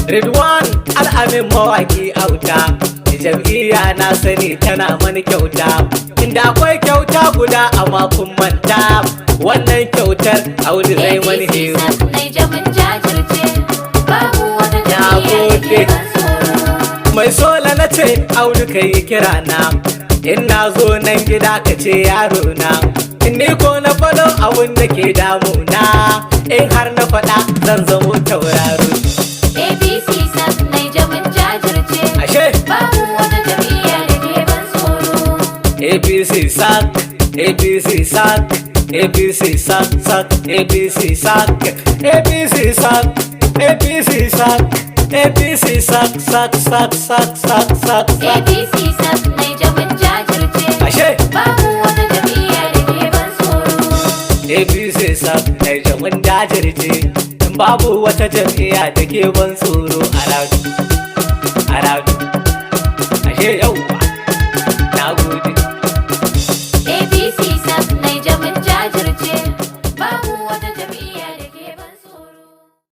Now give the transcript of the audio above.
Ridwan Ameen Mawaki Auta, jam'iyya na sani tana mani kyauta, inda akwai kyauta guda a makon manta. Wannan kyautar Audu zai mani hiru. Mai sola na ce Audu ka yi kira na, in na zo nan gida ka ce yaro na, in ni ko na faɗo abun da ke damuna, in har na faɗa zan zamo tauraro. APC sak nai jamin jajirce, ashe babu wata jam'iyya da ke ban tsoro. APC sak, APC sak, APC sak sak, APC sak, APC sak, APC sak, APC sak sak sak sak sak sak. APC sak nai jamin jajirce, ashe babu wata jam'iyya da ke ban tsoro. APC sak nai jamin jajirce, babu wata jam'iyya da ke ban tsoro a radu, ashe yauwa.